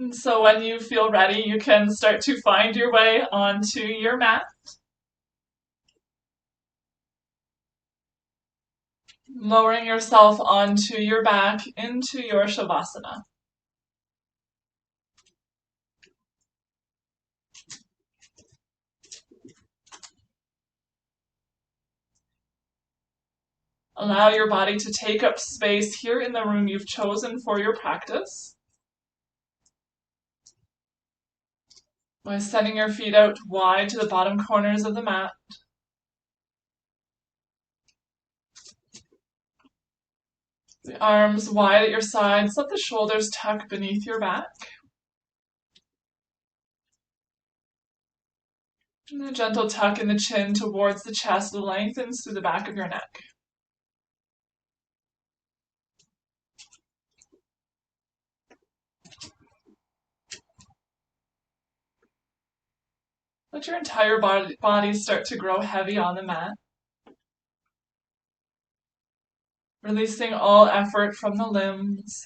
And so when you feel ready, you can start to find your way onto your mat. Lowering yourself onto your back into your Shavasana. Allow your body to take up space here in the room you've chosen for your practice. By sending your feet out wide to the bottom corners of the mat. The arms wide at your sides, let the shoulders tuck beneath your back. And a gentle tuck in the chin towards the chest lengthens through the back of your neck. Let your entire body start to grow heavy on the mat. Releasing all effort from the limbs.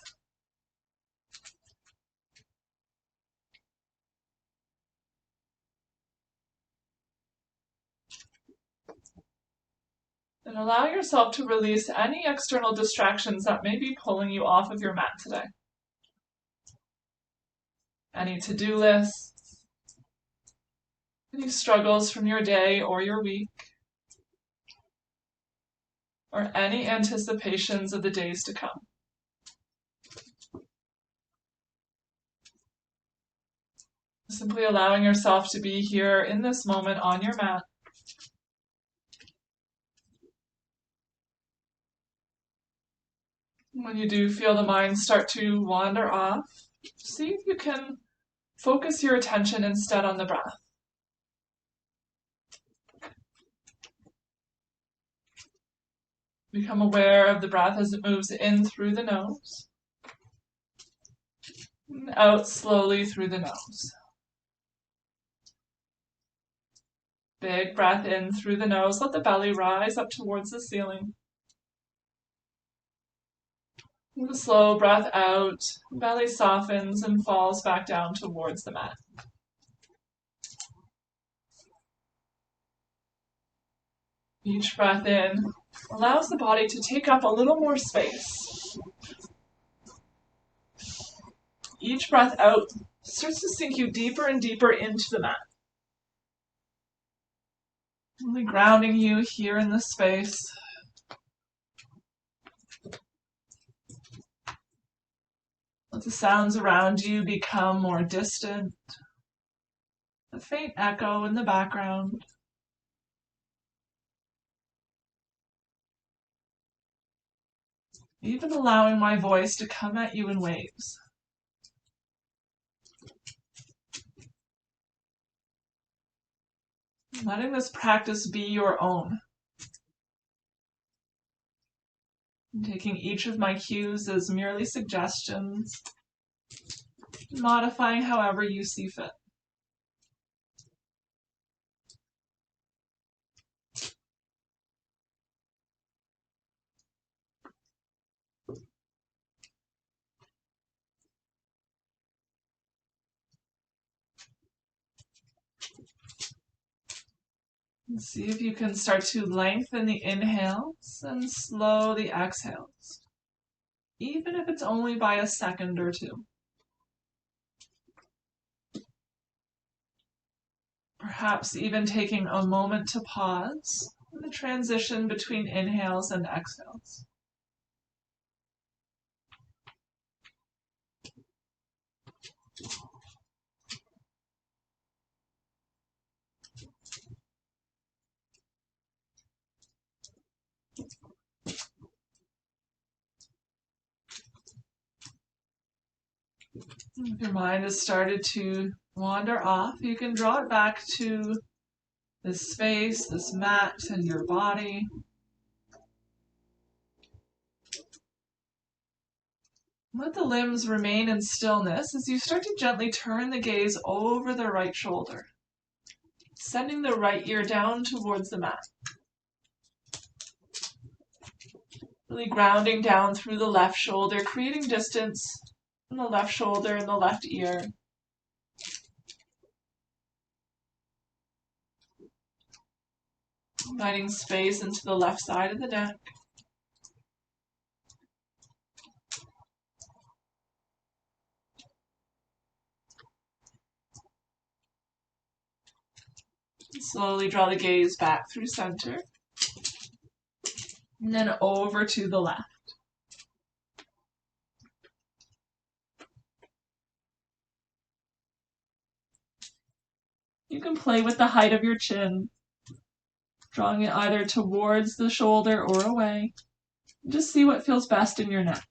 And allow yourself to release any external distractions that may be pulling you off of your mat today. Any to-do lists, any struggles from your day or your week, or any anticipations of the days to come. Simply allowing yourself to be here in this moment on your mat. When you do feel the mind start to wander off, see if you can focus your attention instead on the breath. Become aware of the breath as it moves in through the nose, and out slowly through the nose. Big breath in through the nose, let the belly rise up towards the ceiling. With a slow breath out, belly softens and falls back down towards the mat. Each breath in allows the body to take up a little more space. Each breath out starts to sink you deeper and deeper into the mat. Only grounding you here in this space. Let the sounds around you become more distant. A faint echo in the background. Even allowing my voice to come at you in waves. Letting this practice be your own. Taking each of my cues as merely suggestions, modifying however you see fit. And see if you can start to lengthen the inhales and slow the exhales, even if it's only by a second or two. Perhaps even taking a moment to pause in the transition between inhales and exhales. If your mind has started to wander off, you can draw it back to this space, this mat, and your body. Let the limbs remain in stillness as you start to gently turn the gaze over the right shoulder, sending the right ear down towards the mat. Really grounding down through the left shoulder, creating distance in the left shoulder and the left ear. Finding space into the left side of the neck. Slowly draw the gaze back through center. And then over to the left. You can play with the height of your chin, drawing it either towards the shoulder or away. Just see what feels best in your neck.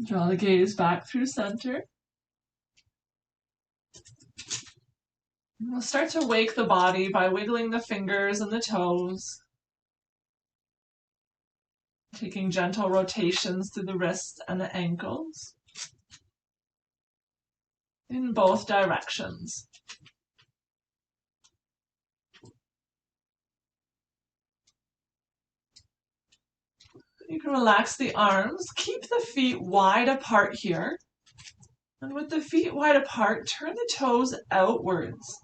Draw the gaze back through center. And we'll start to wake the body by wiggling the fingers and the toes, taking gentle rotations through the wrists and the ankles in both directions. You can relax the arms, keep the feet wide apart here. And with the feet wide apart, turn the toes outwards.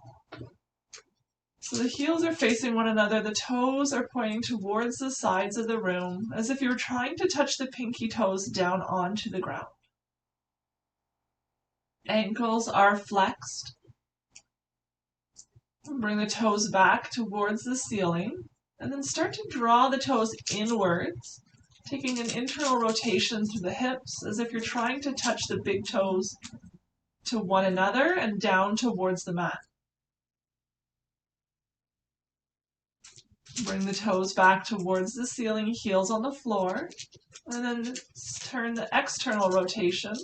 So the heels are facing one another, the toes are pointing towards the sides of the room, as if you're trying to touch the pinky toes down onto the ground. Ankles are flexed. Bring the toes back towards the ceiling, and then start to draw the toes inwards, taking an internal rotation through the hips, as if you're trying to touch the big toes to one another and down towards the mat. Bring the toes back towards the ceiling, heels on the floor, and then turn the external rotation.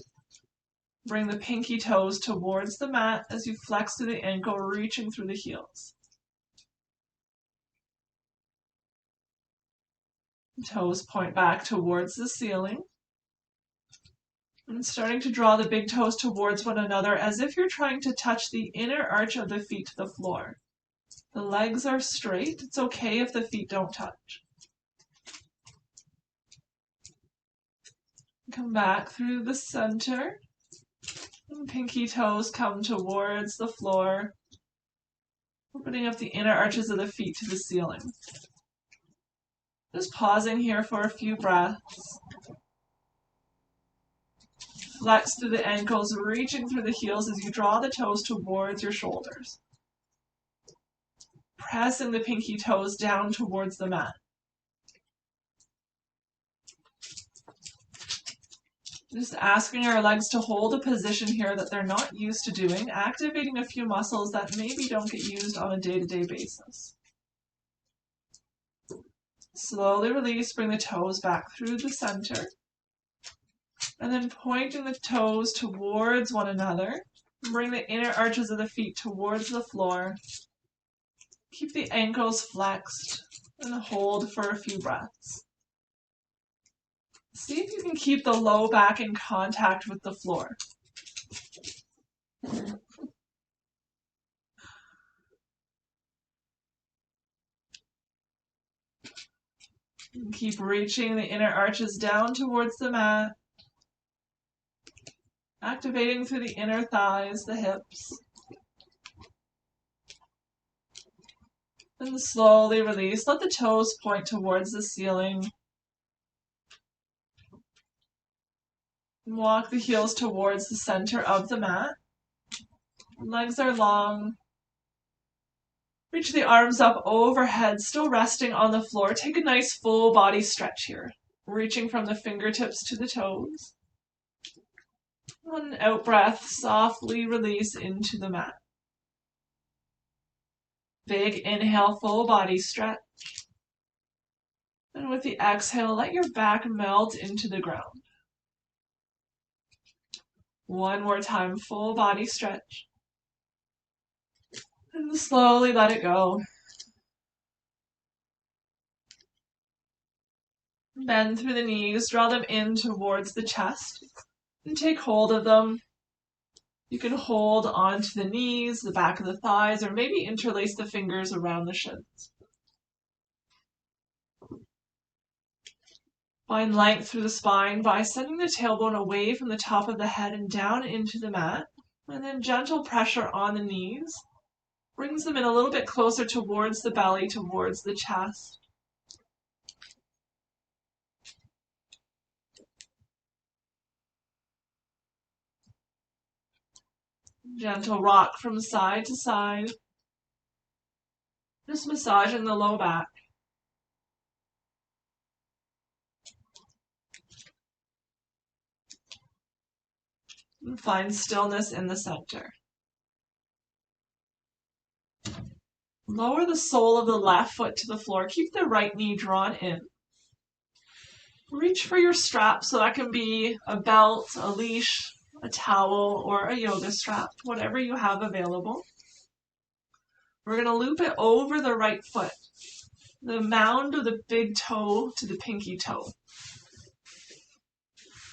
Bring the pinky toes towards the mat as you flex through the ankle, reaching through the heels. Toes point back towards the ceiling. And starting to draw the big toes towards one another as if you're trying to touch the inner arch of the feet to the floor. The legs are straight. It's okay if the feet don't touch. Come back through the center. And pinky toes come towards the floor, opening up the inner arches of the feet to the ceiling. Just pausing here for a few breaths. Flex through the ankles, reaching through the heels as you draw the toes towards your shoulders. Pressing the pinky toes down towards the mat. Just asking our legs to hold a position here that they're not used to doing, activating a few muscles that maybe don't get used on a day-to-day basis. Slowly release, bring the toes back through the center. And then pointing the toes towards one another. Bring the inner arches of the feet towards the floor. Keep the ankles flexed and hold for a few breaths. See if you can keep the low back in contact with the floor. Keep reaching the inner arches down towards the mat. Activating through the inner thighs, the hips. And slowly release. Let the toes point towards the ceiling. Walk the heels towards the center of the mat. Legs are long. Reach the arms up overhead, still resting on the floor. Take a nice full body stretch here. Reaching from the fingertips to the toes. On an out breath, softly release into the mat. Big inhale, full body stretch. And with the exhale, let your back melt into the ground. One more time, full body stretch. And slowly let it go. Bend through the knees, draw them in towards the chest, and take hold of them. You can hold onto the knees, the back of the thighs, or maybe interlace the fingers around the shins. Find length through the spine by sending the tailbone away from the top of the head and down into the mat. And then gentle pressure on the knees brings them in a little bit closer towards the belly, towards the chest. Gentle rock from side to side. Just massaging the low back. And find stillness in the center. Lower the sole of the left foot to the floor. Keep the right knee drawn in. Reach for your strap, so that can be a belt, a leash, a towel, or a yoga strap, whatever you have available. We're going to loop it over the right foot, the mound of the big toe to the pinky toe.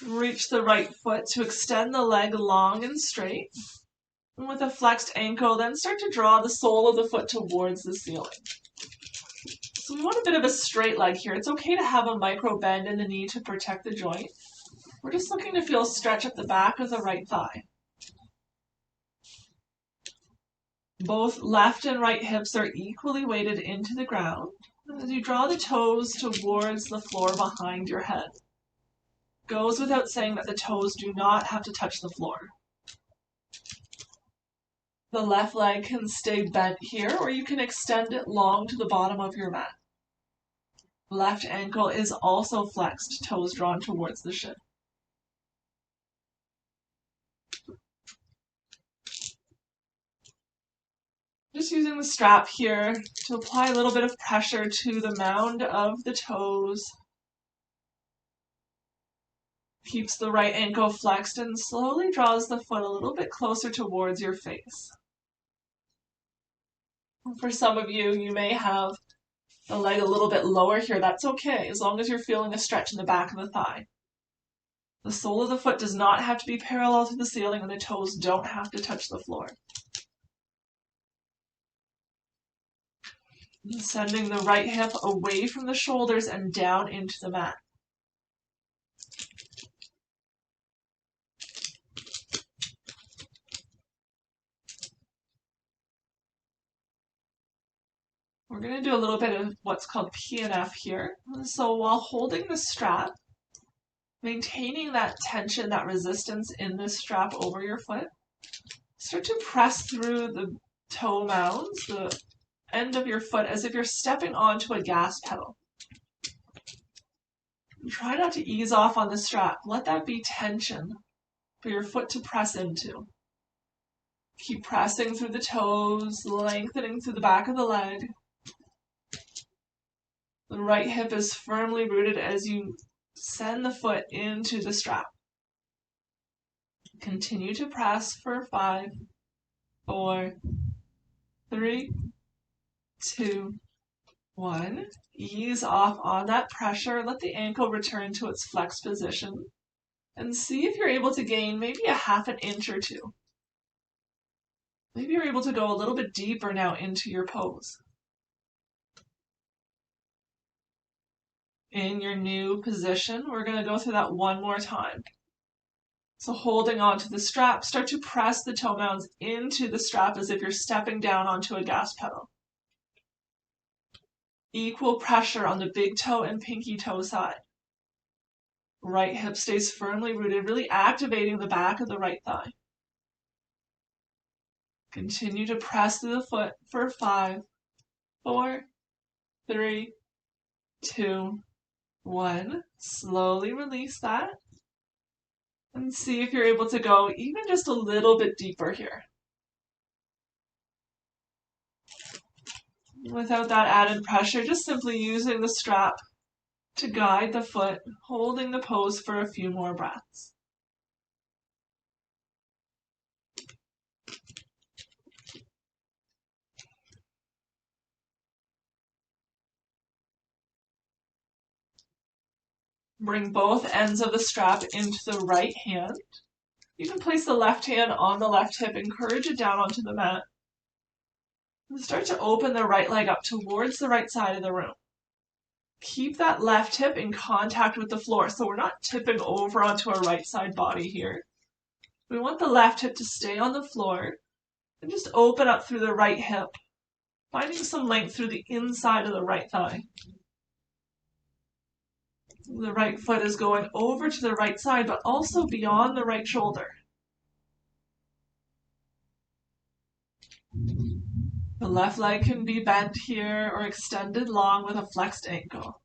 Reach the right foot to extend the leg long and straight. And with a flexed ankle, then start to draw the sole of the foot towards the ceiling. So we want a bit of a straight leg here. It's okay to have a micro bend in the knee to protect the joint. We're just looking to feel stretch up the back of the right thigh. Both left and right hips are equally weighted into the ground as you draw the toes towards the floor behind your head. Goes without saying that the toes do not have to touch the floor. The left leg can stay bent here, or you can extend it long to the bottom of your mat. Left ankle is also flexed, toes drawn towards the shin. Just using the strap here to apply a little bit of pressure to the mound of the toes. Keeps the right ankle flexed and slowly draws the foot a little bit closer towards your face. For some of you, you may have the leg a little bit lower here. That's okay, as long as you're feeling a stretch in the back of the thigh. The sole of the foot does not have to be parallel to the ceiling, and the toes don't have to touch the floor. And sending the right hip away from the shoulders and down into the mat. We're going to do a little bit of what's called P&F here. So while holding the strap, maintaining that tension, that resistance in the strap over your foot, start to press through the toe mounds, the end of your foot, as if you're stepping onto a gas pedal. Try not to ease off on the strap. Let that be tension for your foot to press into. Keep pressing through the toes, lengthening through the back of the leg. The right hip is firmly rooted as you send the foot into the strap. Continue to press for 5, 4, 3, 2, 1. Ease off on that pressure. Let the ankle return to its flexed position. And see if you're able to gain maybe a half an inch or two. Maybe you're able to go a little bit deeper now into your pose. In your new position, we're going to go through that one more time. So holding onto the strap, start to press the toe mounds into the strap as if you're stepping down onto a gas pedal. Equal pressure on the big toe and pinky toe side. Right hip stays firmly rooted, really activating the back of the right thigh. Continue to press through the foot for 5, 4, 3, 2, 1. Slowly release that. And see if you're able to go even just a little bit deeper here. Without that added pressure, just simply using the strap to guide the foot, holding the pose for a few more breaths. Bring both ends of the strap into the right hand. You can place the left hand on the left hip, encourage it down onto the mat, and start to open the right leg up towards the right side of the room. Keep that left hip in contact with the floor, so we're not tipping over onto our right side body here. We want the left hip to stay on the floor and just open up through the right hip, finding some length through the inside of the right thigh. The right foot is going over to the right side, but also beyond the right shoulder. The left leg can be bent here or extended long with a flexed ankle.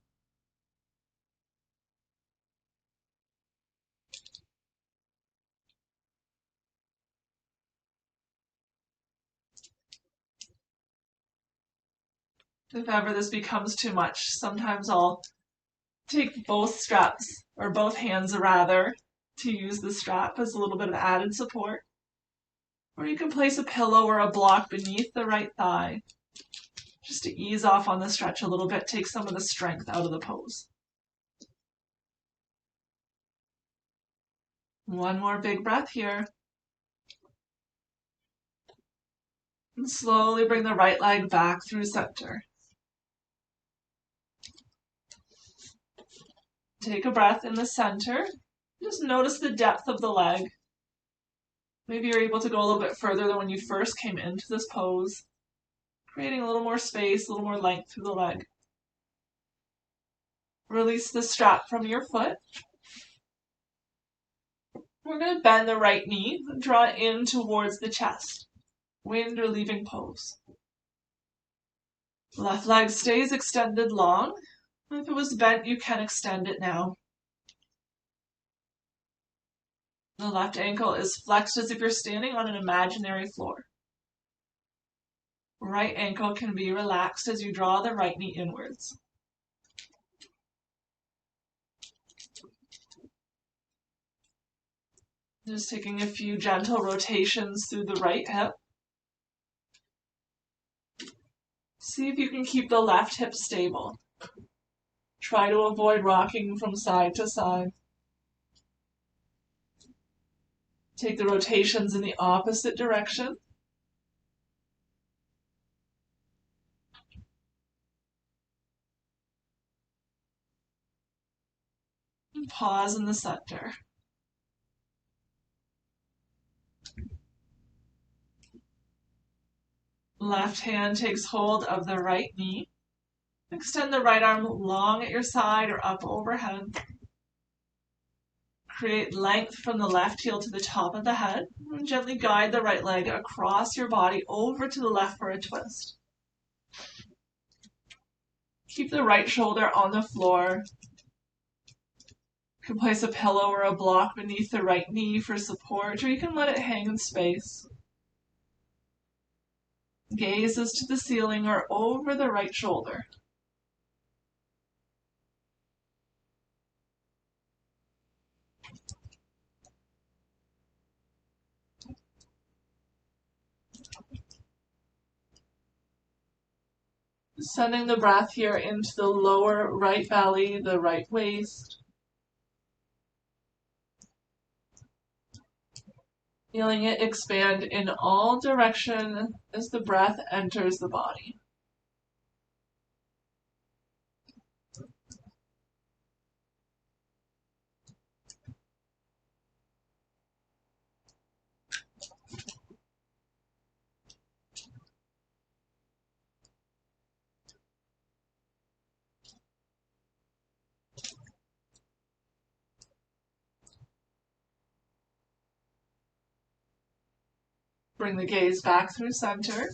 If ever this becomes too much, sometimes I'll take both straps, or both hands rather, to use the strap as a little bit of added support. Or you can place a pillow or a block beneath the right thigh, just to ease off on the stretch a little bit, take some of the strength out of the pose. One more big breath here. And slowly bring the right leg back through center. Take a breath in the center. Just notice the depth of the leg. Maybe you're able to go a little bit further than when you first came into this pose, creating a little more space, a little more length through the leg. Release the strap from your foot. We're going to bend the right knee, draw it in towards the chest. Wind relieving pose. Left leg stays extended long. If it was bent, you can extend it now. The left ankle is flexed as if you're standing on an imaginary floor. Right ankle can be relaxed as you draw the right knee inwards. Just taking a few gentle rotations through the right hip. See if you can keep the left hip stable. Try to avoid rocking from side to side. Take the rotations in the opposite direction. And pause in the center. Left hand takes hold of the right knee. Extend the right arm long at your side or up overhead. Create length from the left heel to the top of the head. And gently guide the right leg across your body over to the left for a twist. Keep the right shoulder on the floor. You can place a pillow or a block beneath the right knee for support, or you can let it hang in space. Gaze is to the ceiling or over the right shoulder. Sending the breath here into the lower right belly, the right waist. Feeling it expand in all directions as the breath enters the body. Bring the gaze back through center.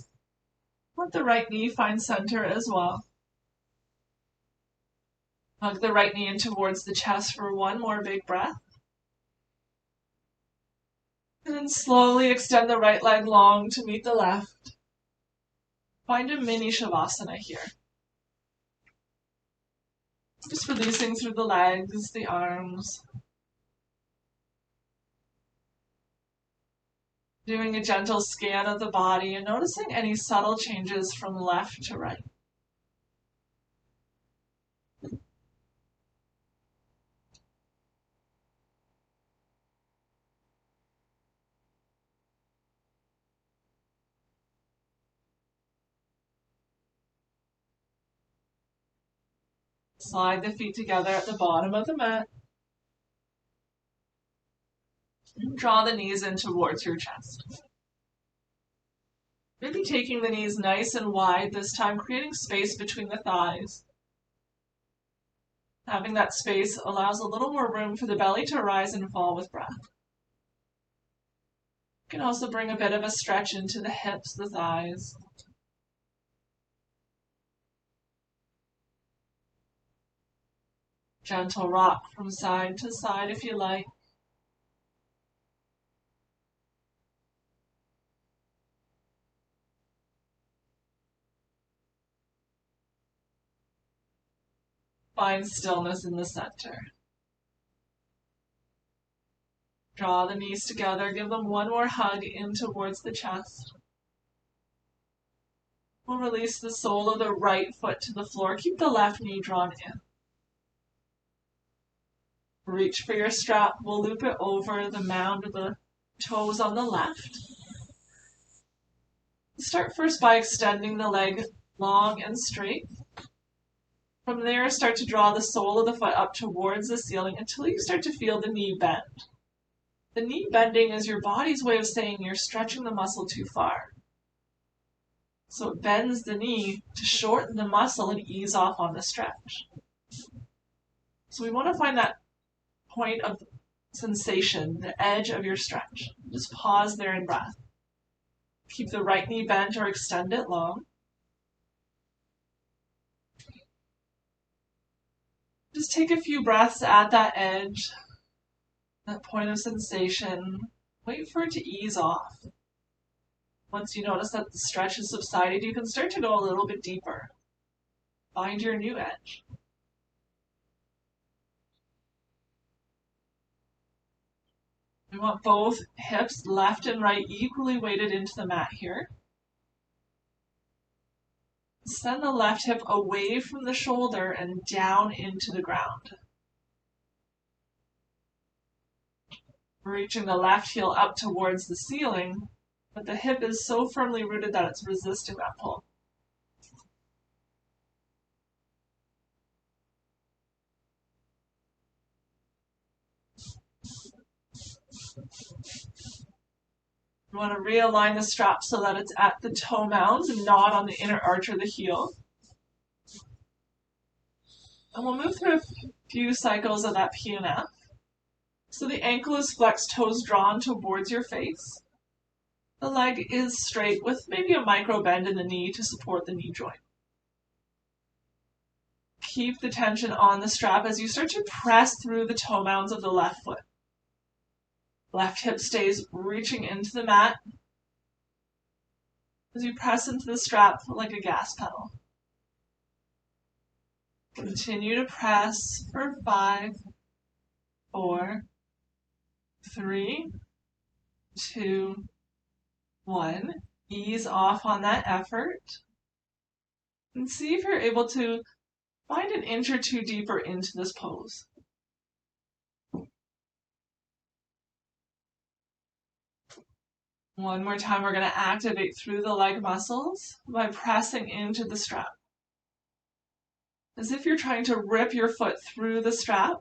Let the right knee find center as well. Hug the right knee in towards the chest for one more big breath. And then slowly extend the right leg long to meet the left. Find a mini shavasana here. Just releasing through the legs, the arms. Doing a gentle scan of the body and noticing any subtle changes from left to right. Slide the feet together at the bottom of the mat. And draw the knees in towards your chest. Maybe taking the knees nice and wide this time, creating space between the thighs. Having that space allows a little more room for the belly to rise and fall with breath. You can also bring a bit of a stretch into the hips, the thighs. Gentle rock from side to side if you like. Find stillness in the center. Draw the knees together, give them one more hug in towards the chest. We'll release the sole of the right foot to the floor. Keep the left knee drawn in. Reach for your strap. We'll loop it over the mound of the toes on the left. Start first by extending the leg long and straight. From there, start to draw the sole of the foot up towards the ceiling until you start to feel the knee bend. The knee bending is your body's way of saying you're stretching the muscle too far. So it bends the knee to shorten the muscle and ease off on the stretch. So we want to find that point of sensation, the edge of your stretch. Just pause there in breath. Keep the right knee bent or extend it long. Just take a few breaths at that edge, that point of sensation. Wait for it to ease off. Once you notice that the stretch has subsided, you can start to go a little bit deeper. Find your new edge. We want both hips, left and right, equally weighted into the mat here. Send the left hip away from the shoulder and down into the ground. Reaching the left heel up towards the ceiling, but the hip is so firmly rooted that it's resisting that pull. You want to realign the strap so that it's at the toe mounds and not on the inner arch or the heel. And we'll move through a few cycles of that PNF. So the ankle is flexed, toes drawn towards your face. The leg is straight with maybe a micro bend in the knee to support the knee joint. Keep the tension on the strap as you start to press through the toe mounds of the left foot. Left hip stays reaching into the mat as you press into the strap like a gas pedal. Continue to press for 5, 4, 3, 2, 1. Ease off on that effort. And see if you're able to find an inch or two deeper into this pose. One more time, we're going to activate through the leg muscles by pressing into the strap. As if you're trying to rip your foot through the strap.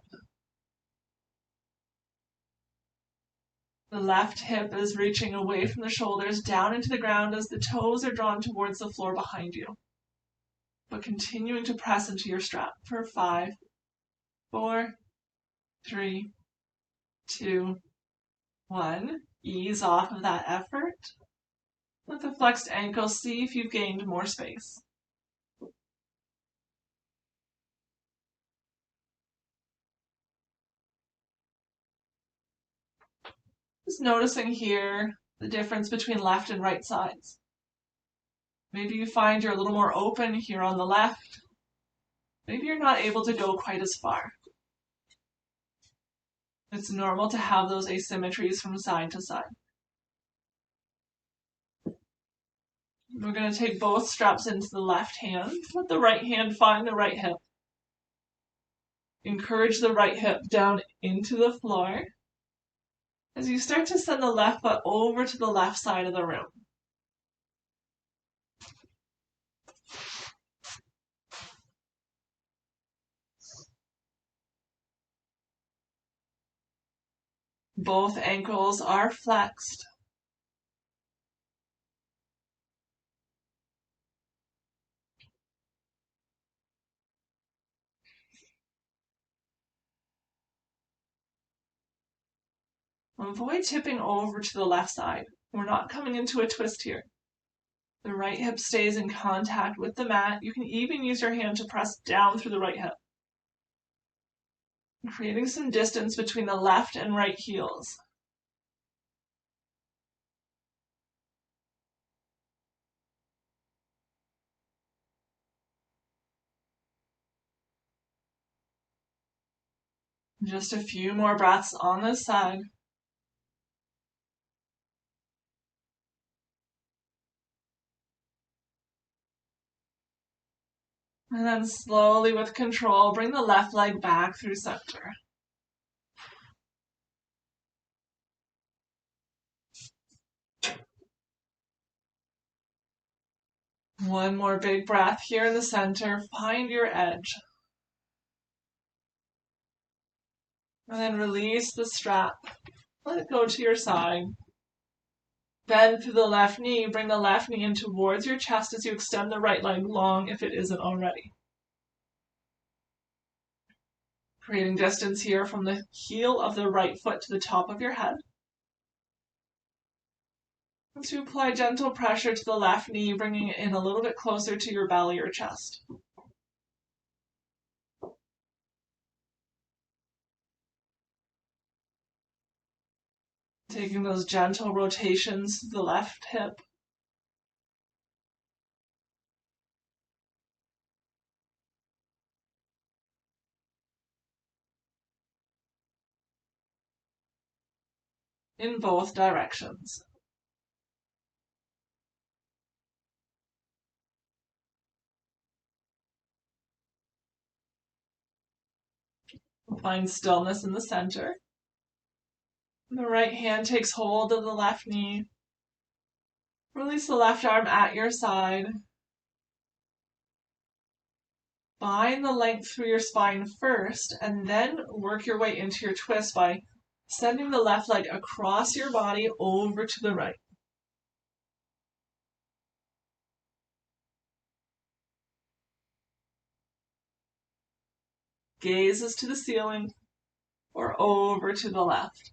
The left hip is reaching away from the shoulders down into the ground as the toes are drawn towards the floor behind you. But continuing to press into your strap for 5, 4, 3, 2, 1. Ease off of that effort. With the flexed ankle, see if you've gained more space. Just noticing here the difference between left and right sides. Maybe you find you're a little more open here on the left. Maybe you're not able to go quite as far. It's normal to have those asymmetries from side to side. We're going to take both straps into the left hand. Let the right hand find the right hip. Encourage the right hip down into the floor as you start to send the left foot over to the left side of the room. Both ankles are flexed. Avoid tipping over to the left side. We're not coming into a twist here. The right hip stays in contact with the mat. You can even use your hand to press down through the right hip, creating some distance between the left and right heels. Just a few more breaths on this side. And then slowly with control, bring the left leg back through center. One more big breath here in the center. Find your edge. And then release the strap. Let it go to your side. Bend through the left knee. Bring the left knee in towards your chest as you extend the right leg long if it isn't already. Creating distance here from the heel of the right foot to the top of your head. And to apply gentle pressure to the left knee, bringing it in a little bit closer to your belly or chest. Taking those gentle rotations to the left hip. In both directions. Find stillness in the center. The right hand takes hold of the left knee. Release the left arm at your side. Find the length through your spine first, and then work your way into your twist by sending the left leg across your body over to the right. Gaze is to the ceiling or over to the left.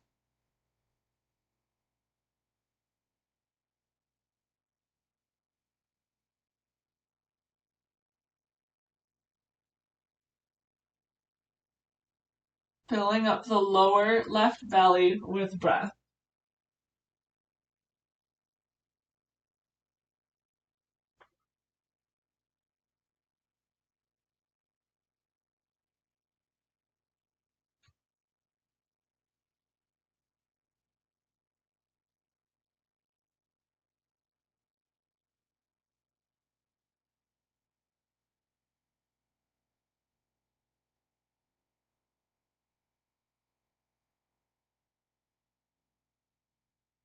Filling up the lower left belly with breath.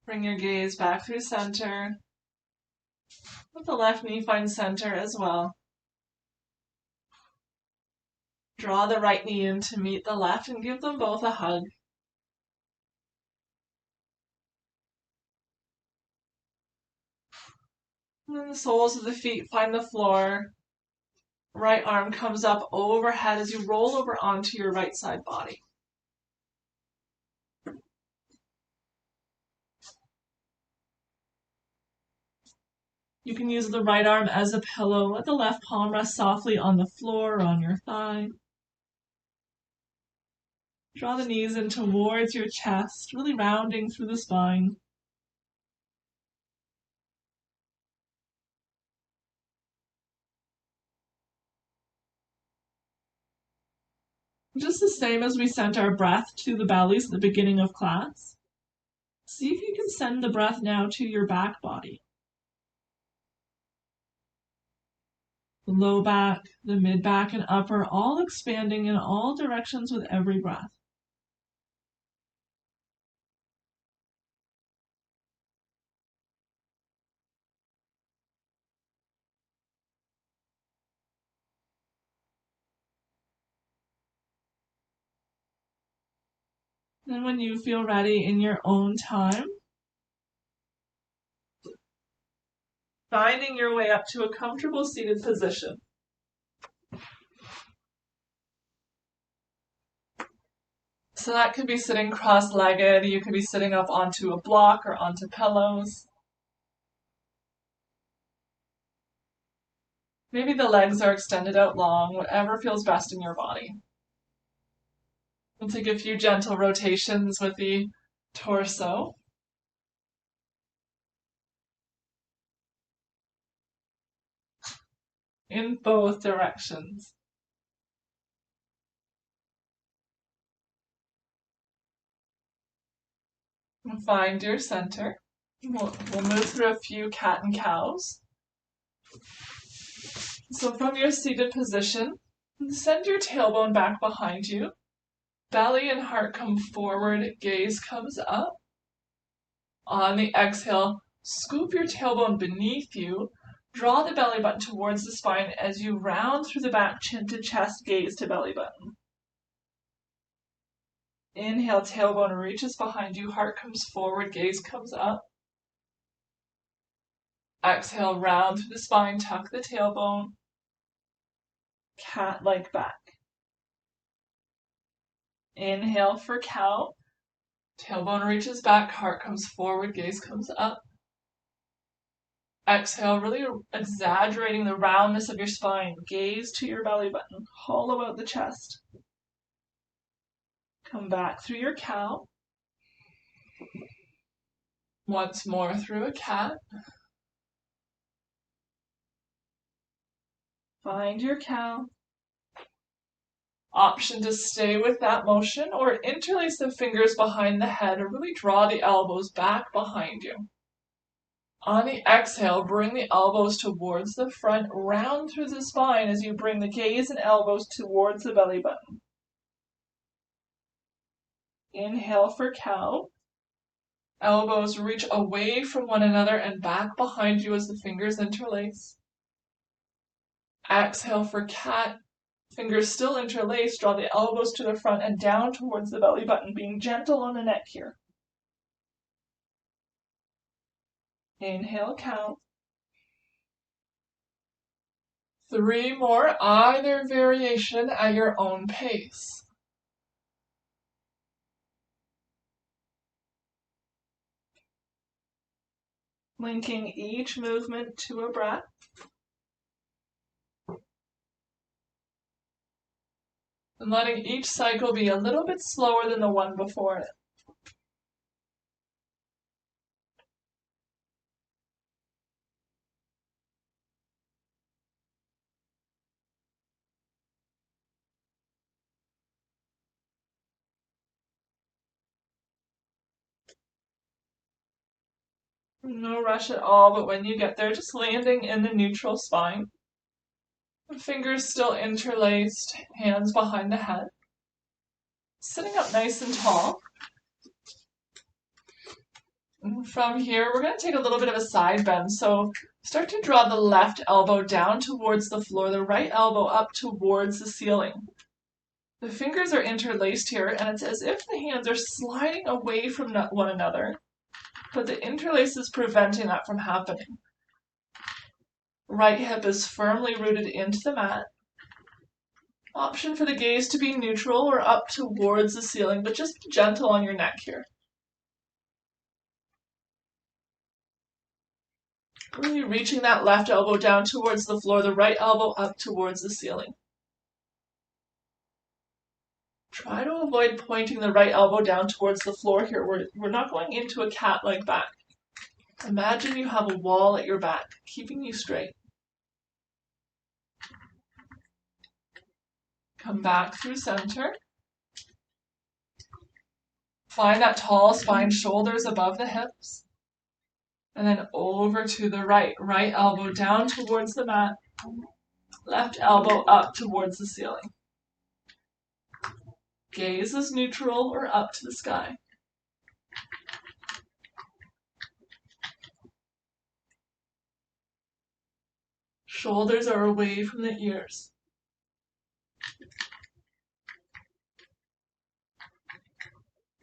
Bring your gaze back through center. Let the left knee find center as well. Draw the right knee in to meet the left and give them both a hug. And then the soles of the feet find the floor. Right arm comes up overhead as you roll over onto your right side body. You can use the right arm as a pillow. Let the left palm rest softly on the floor or on your thigh. Draw the knees in towards your chest, really rounding through the spine. Just the same as we sent our breath to the bellies at the beginning of class. See if you can send the breath now to your back body. The low back, the mid back, and upper, all expanding in all directions with every breath. And when you feel ready in your own time, finding your way up to a comfortable seated position. So that could be sitting cross-legged, you could be sitting up onto a block or onto pillows. Maybe the legs are extended out long, whatever feels best in your body. We'll take a few gentle rotations with the torso. In both directions. Find your center. We'll move through a few cat and cows. So from your seated position, send your tailbone back behind you. Belly and heart come forward, gaze comes up. On the exhale, scoop your tailbone beneath you. Draw the belly button towards the spine as you round through the back, chin to chest, gaze to belly button. Inhale, tailbone reaches behind you, heart comes forward, gaze comes up. Exhale, round through the spine, tuck the tailbone. Cat-like back. Inhale for cow. Tailbone reaches back, heart comes forward, gaze comes up. Exhale, really exaggerating the roundness of your spine. Gaze to your belly button. Hollow out the chest. Come back through your cow. Once more through a cat. Find your cow. Option to stay with that motion or interlace the fingers behind the head or really draw the elbows back behind you. On the exhale, bring the elbows towards the front, round through the spine as you bring the gaze and elbows towards the belly button. Inhale for cow. Elbows reach away from one another and back behind you as the fingers interlace. Exhale for cat. Fingers still interlaced, draw the elbows to the front and down towards the belly button, being gentle on the neck here. Inhale, cow. 3 more, either variation at your own pace. Linking each movement to a breath. And letting each cycle be a little bit slower than the one before it. No rush at all, but when you get there, just landing in the neutral spine. Fingers still interlaced, hands behind the head. Sitting up nice and tall. And from here, we're going to take a little bit of a side bend. So start to draw the left elbow down towards the floor, the right elbow up towards the ceiling. The fingers are interlaced here, and it's as if the hands are sliding away from one another, but the interlace is preventing that from happening. Right hip is firmly rooted into the mat. Option for the gaze to be neutral or up towards the ceiling, but just gentle on your neck here. Really reaching that left elbow down towards the floor, the right elbow up towards the ceiling. Try to avoid pointing the right elbow down towards the floor here. We're not going into a cat-like back. Imagine you have a wall at your back, keeping you straight. Come back through center. Find that tall spine, shoulders above the hips. And then over to the right. Right elbow down towards the mat. Left elbow up towards the ceiling. Gaze is neutral or up to the sky. Shoulders are away from the ears.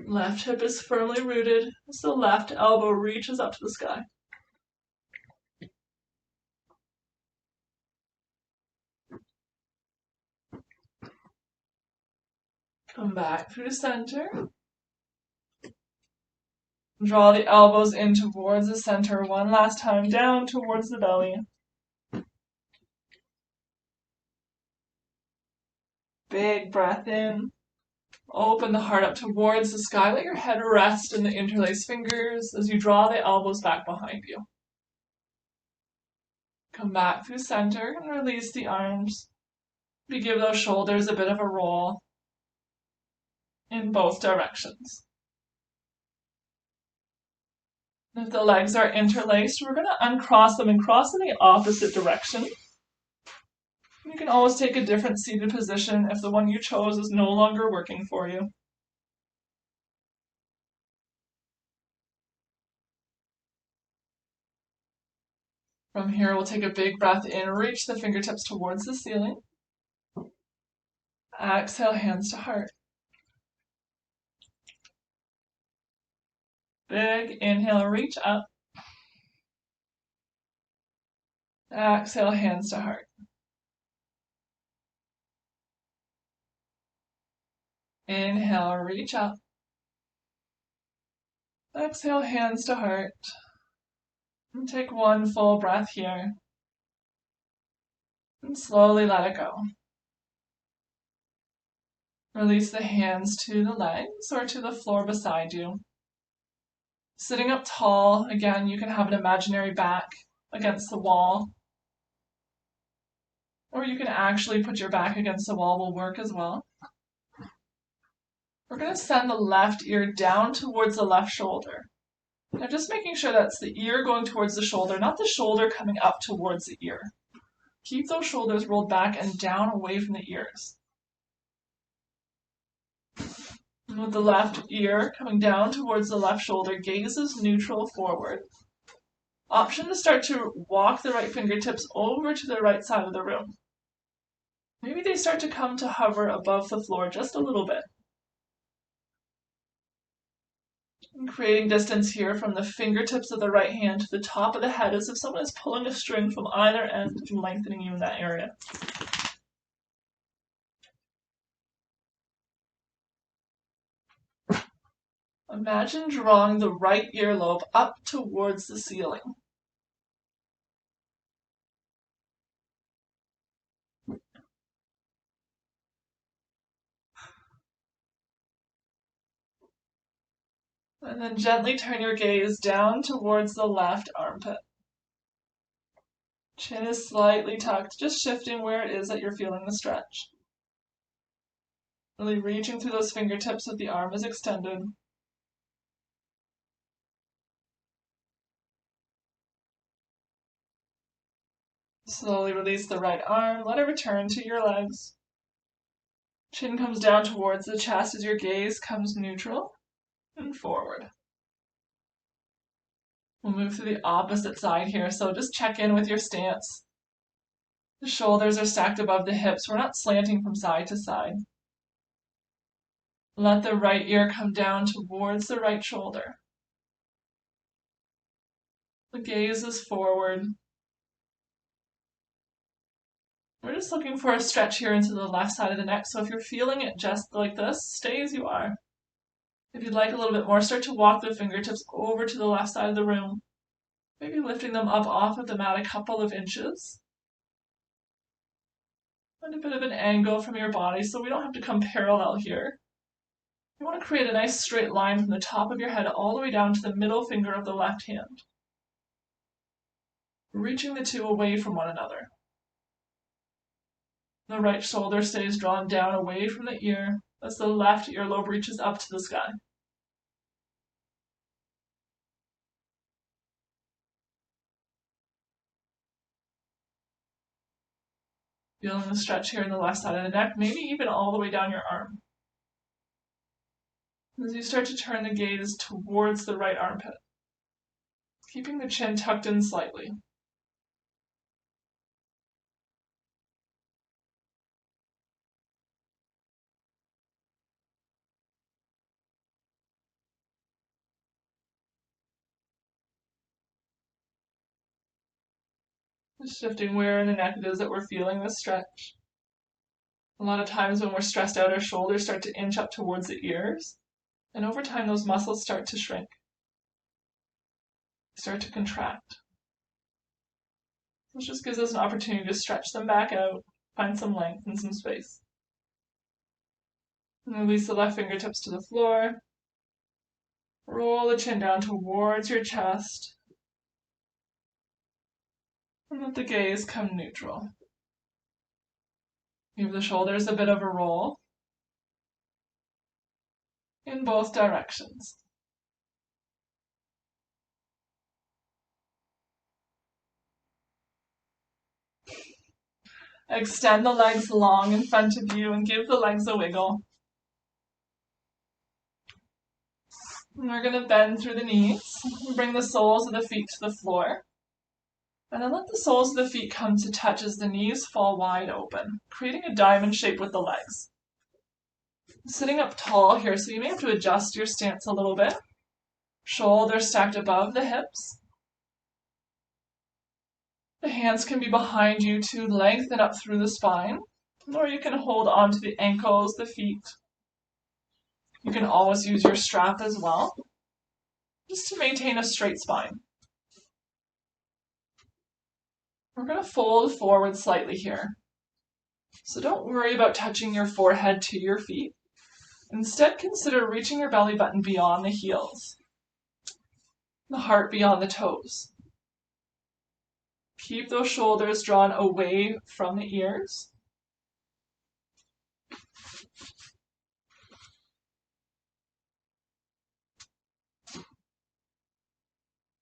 Left hip is firmly rooted as the left elbow reaches up to the sky. Come back through center. Draw the elbows in towards the center one last time, down towards the belly. Big breath in. Open the heart up towards the sky. Let your head rest in the interlaced fingers as you draw the elbows back behind you. Come back through center and release the arms. We give those shoulders a bit of a roll in both directions. If the legs are interlaced, we're going to uncross them and cross in the opposite direction. You can always take a different seated position if the one you chose is no longer working for you. From here, we'll take a big breath in, reach the fingertips towards the ceiling. Exhale, hands to heart. Big inhale, reach up. Exhale, hands to heart. Inhale, reach up. Exhale, hands to heart. And take one full breath here. And slowly let it go. Release the hands to the legs or to the floor beside you. Sitting up tall, again, you can have an imaginary back against the wall. Or you can actually put your back against the wall, will work as well. We're going to send the left ear down towards the left shoulder. Now just making sure that's the ear going towards the shoulder, not the shoulder coming up towards the ear. Keep those shoulders rolled back and down away from the ears. And with the left ear coming down towards the left shoulder, gaze is neutral forward. Option to start to walk the right fingertips over to the right side of the room. Maybe they start to come to hover above the floor just a little bit. And creating distance here from the fingertips of the right hand to the top of the head as if someone is pulling a string from either end and lengthening you in that area. Imagine drawing the right earlobe up towards the ceiling. And then gently turn your gaze down towards the left armpit. Chin is slightly tucked, just shifting where it is that you're feeling the stretch. Really reaching through those fingertips if the arm is extended. Slowly release the right arm, let it return to your legs. Chin comes down towards the chest as your gaze comes neutral and forward. We'll move to the opposite side here, so just check in with your stance. The shoulders are stacked above the hips. We're not slanting from side to side. Let the right ear come down towards the right shoulder. The gaze is forward. We're just looking for a stretch here into the left side of the neck, so if you're feeling it just like this, stay as you are. If you'd like a little bit more, start to walk the fingertips over to the left side of the room, maybe lifting them up off of the mat a couple of inches. And a bit of an angle from your body so we don't have to come parallel here. You want to create a nice straight line from the top of your head all the way down to the middle finger of the left hand, reaching the two away from one another. The right shoulder stays drawn down away from the ear as the left earlobe reaches up to the sky. Feeling the stretch here in the left side of the neck, maybe even all the way down your arm. As you start to turn the gaze towards the right armpit, keeping the chin tucked in slightly. Just shifting where in the neck it is that we're feeling this stretch. A lot of times when we're stressed out, our shoulders start to inch up towards the ears. And over time, those muscles start to shrink, start to contract. This just gives us an opportunity to stretch them back out, find some length and some space. And release the left fingertips to the floor. Roll the chin down towards your chest. And let the gaze come neutral. Give the shoulders a bit of a roll in both directions. Extend the legs long in front of you and give the legs a wiggle. And we're going to bend through the knees. Bring the soles of the feet to the floor. And then let the soles of the feet come to touch as the knees fall wide open, creating a diamond shape with the legs. Sitting up tall here, so you may have to adjust your stance a little bit. Shoulders stacked above the hips. The hands can be behind you to lengthen up through the spine, or you can hold onto the ankles, the feet. You can always use your strap as well, just to maintain a straight spine. We're going to fold forward slightly here. So don't worry about touching your forehead to your feet. Instead, consider reaching your belly button beyond the heels, the heart beyond the toes. Keep those shoulders drawn away from the ears.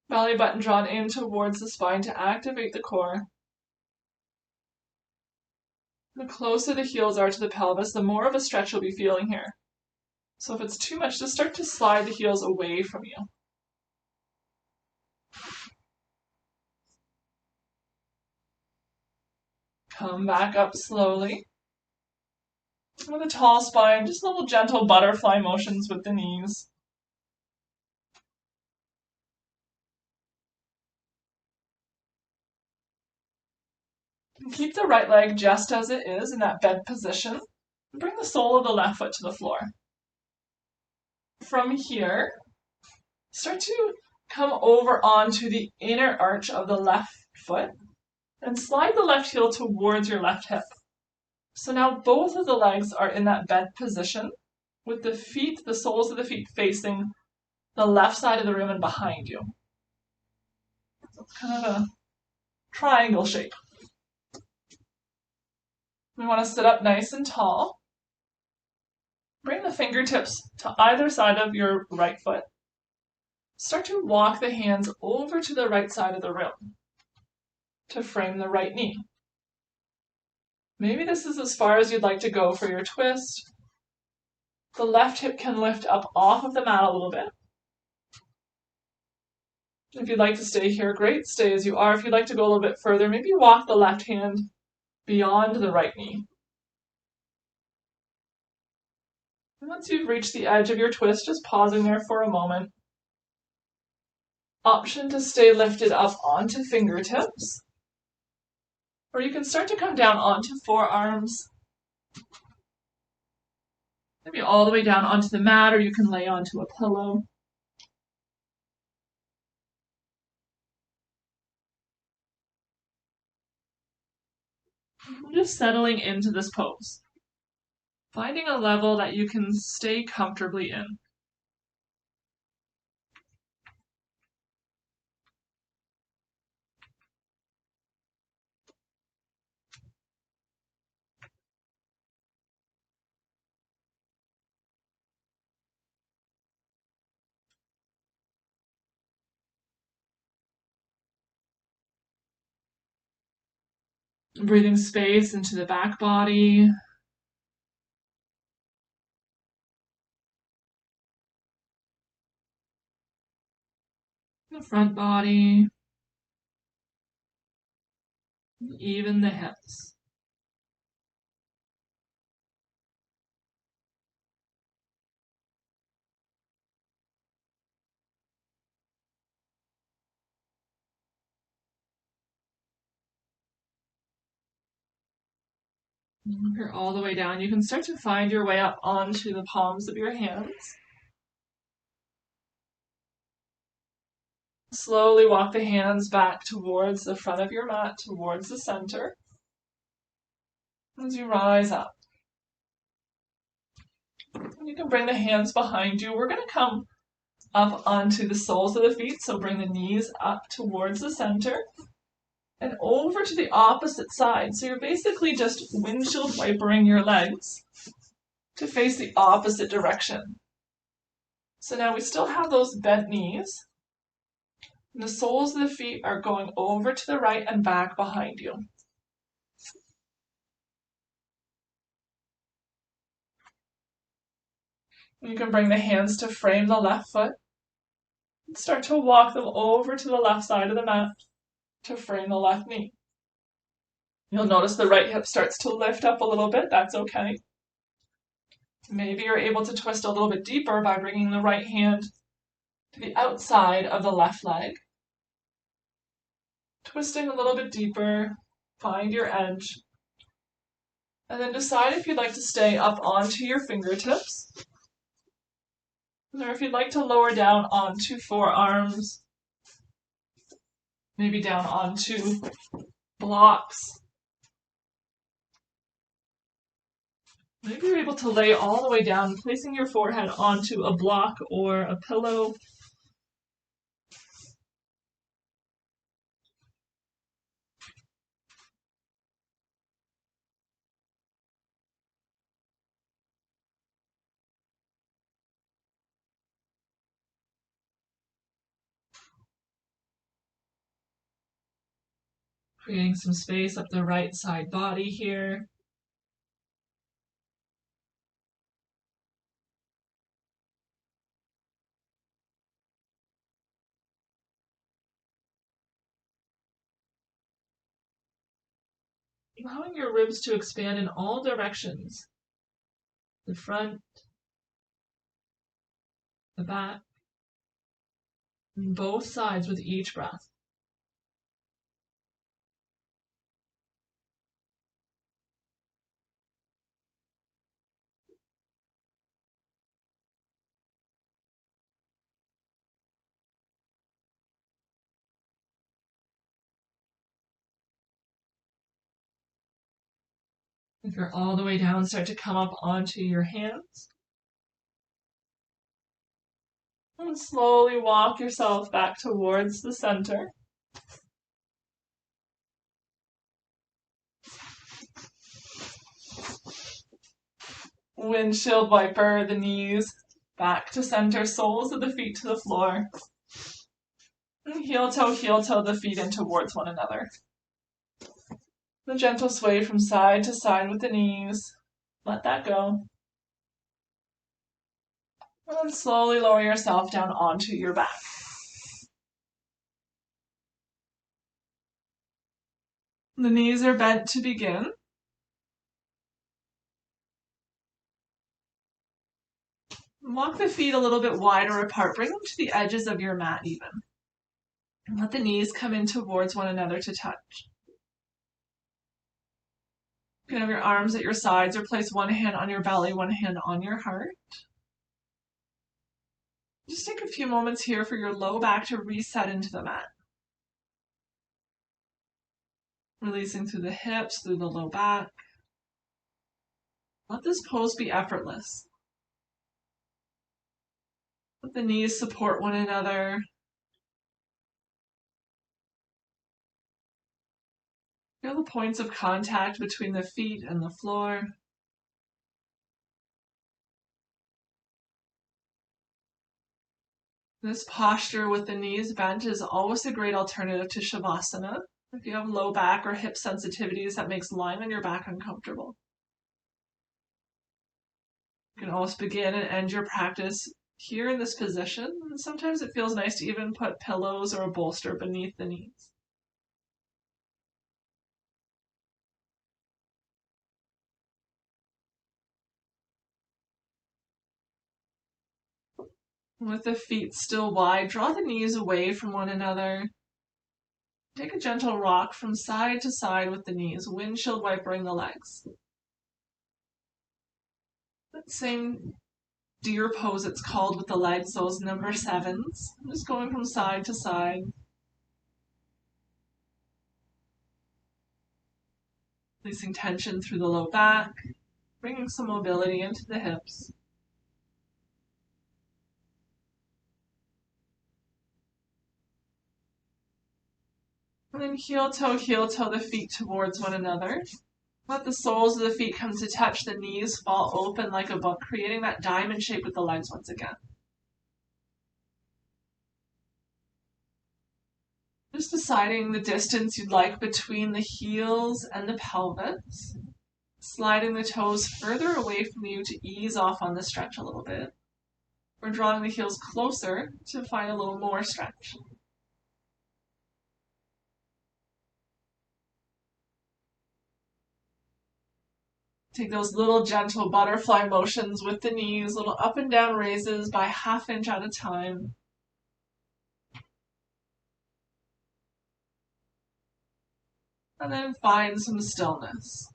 Belly button drawn in towards the spine to activate the core. The closer the heels are to the pelvis, the more of a stretch you'll be feeling here. So if it's too much, just start to slide the heels away from you. Come back up slowly. With a tall spine, just little gentle butterfly motions with the knees. And keep the right leg just as it is in that bent position. And bring the sole of the left foot to the floor. From here, start to come over onto the inner arch of the left foot and slide the left heel towards your left hip. So now both of the legs are in that bent position with the feet, the soles of the feet facing the left side of the room and behind you. So it's kind of a triangle shape. We want to sit up nice and tall. Bring the fingertips to either side of your right foot. Start to walk the hands over to the right side of the room to frame the right knee. Maybe this is as far as you'd like to go for your twist. The left hip can lift up off of the mat a little bit. If you'd like to stay here, great, stay as you are. If you'd like to go a little bit further, maybe walk the left hand beyond the right knee. And once you've reached the edge of your twist, just pausing there for a moment. Option to stay lifted up onto fingertips. Or you can start to come down onto forearms. Maybe all the way down onto the mat, or you can lay onto a pillow. Just settling into this pose. Finding a level that you can stay comfortably in. Breathing space into the back body. The front body. Even the hips. You're all the way down. You can start to find your way up onto the palms of your hands. Slowly walk the hands back towards the front of your mat, towards the center. As you rise up. And you can bring the hands behind you. We're going to come up onto the soles of the feet, so bring the knees up towards the center and over to the opposite side. So you're basically just windshield wipering your legs to face the opposite direction. So now we still have those bent knees. And the soles of the feet are going over to the right and back behind you. You can bring the hands to frame the left foot. And start to walk them over to the left side of the mat to frame the left knee. You'll notice the right hip starts to lift up a little bit. That's okay. Maybe you're able to twist a little bit deeper by bringing the right hand to the outside of the left leg. Twisting a little bit deeper, find your edge. And then decide if you'd like to stay up onto your fingertips, or if you'd like to lower down onto forearms, maybe down onto blocks. Maybe you're able to lay all the way down, placing your forehead onto a block or a pillow. Creating some space up the right side body here. Allowing your ribs to expand in all directions. The front, the back, and both sides with each breath. If you're all the way down, start to come up onto your hands. And slowly walk yourself back towards the center. Windshield wiper the knees back to center, soles of the feet to the floor. And heel toe the feet in towards one another. The gentle sway from side to side with the knees. Let that go. And then slowly lower yourself down onto your back. The knees are bent to begin. Walk the feet a little bit wider apart. Bring them to the edges of your mat even. And let the knees come in towards one another to touch. You can have your arms at your sides or place one hand on your belly, one hand on your heart. Just take a few moments here for your low back to reset into the mat. Releasing through the hips, through the low back. Let this pose be effortless. Let the knees support one another. Feel the points of contact between the feet and the floor. This posture with the knees bent is always a great alternative to Shavasana. If you have low back or hip sensitivities, that makes lying on your back uncomfortable. You can always begin and end your practice here in this position. And sometimes it feels nice to even put pillows or a bolster beneath the knees. With the feet still wide, draw the knees away from one another. Take a gentle rock from side to side with the knees, windshield wipering the legs. That same deer pose it's called with the legs, those number sevens. Just going from side to side. Releasing tension through the low back, bringing some mobility into the hips. And then heel toe, the feet towards one another. Let the soles of the feet come to touch, the knees fall open like a book, creating that diamond shape with the legs once again. Just deciding the distance you'd like between the heels and the pelvis. Sliding the toes further away from you to ease off on the stretch a little bit. We're drawing the heels closer to find a little more stretch. Take those little gentle butterfly motions with the knees, little up and down raises by ½ inch at a time. And then find some stillness.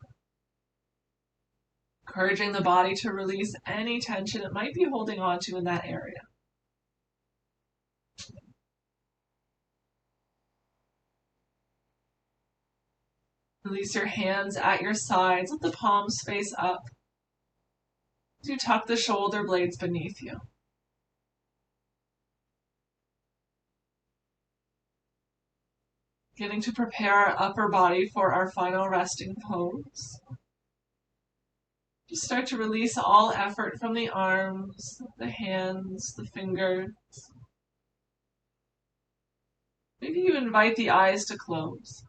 Encouraging the body to release any tension it might be holding on to in that area. Release your hands at your sides. Let the palms face up. As you tuck the shoulder blades beneath you. Getting to prepare our upper body for our final resting pose. Just start to release all effort from the arms, the hands, the fingers. Maybe you invite the eyes to close.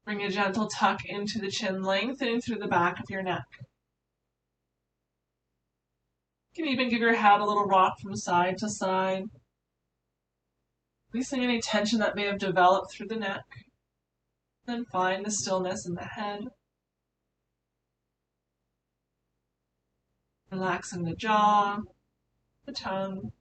Bring a gentle tuck into the chin, lengthening through the back of your neck. You can even give your head a little rock from side to side, releasing any tension that may have developed through the neck. Then find the stillness in the head. Relaxing the jaw, the tongue.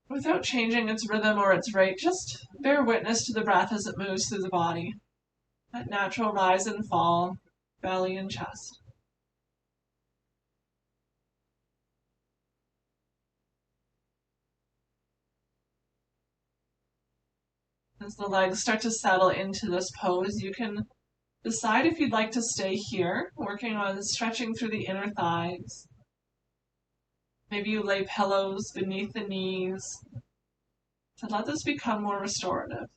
Without changing its rhythm or its rate, just bear witness to the breath as it moves through the body. That natural rise and fall, belly and chest. As the legs start to settle into this pose, you can decide if you'd like to stay here, working on stretching through the inner thighs. Maybe you lay pillows beneath the knees to let this become more restorative.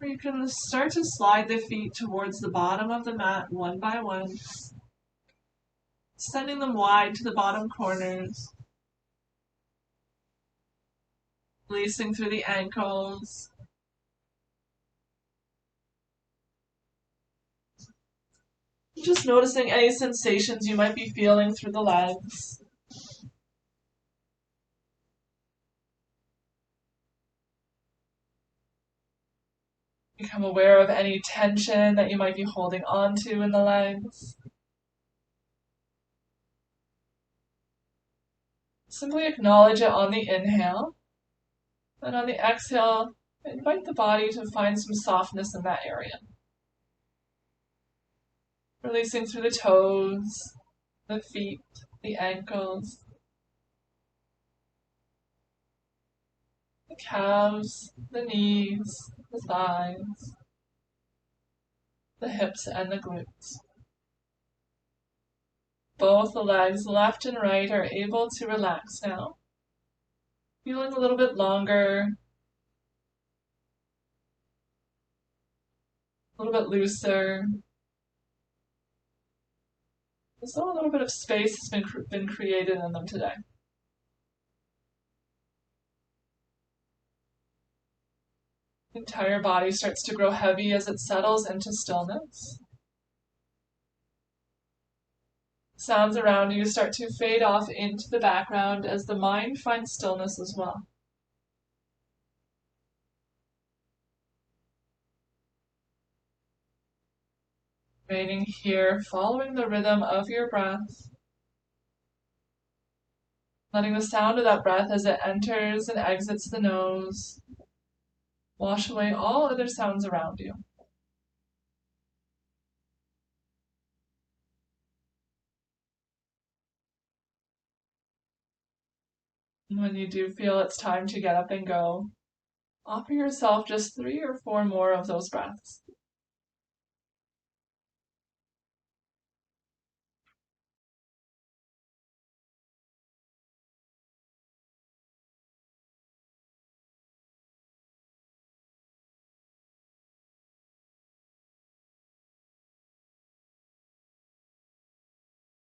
Or you can start to slide the feet towards the bottom of the mat one by one, sending them wide to the bottom corners, releasing through the ankles. Just noticing any sensations you might be feeling through the legs. Become aware of any tension that you might be holding on to in the legs. Simply acknowledge it on the inhale, and on the exhale, invite the body to find some softness in that area. Releasing through the toes, the feet, the ankles, the calves, the knees, the thighs, the hips and the glutes. Both the legs, left and right, are able to relax now. Feeling a little bit longer, a little bit looser. So a little bit of space has been created in them today. The entire body starts to grow heavy as it settles into stillness. Sounds around you start to fade off into the background as the mind finds stillness as well. Remaining here, following the rhythm of your breath. letting the sound of that breath as it enters and exits the nose wash away all other sounds around you. And when you do feel it's time to get up and go, offer yourself just 3 or 4 more of those breaths.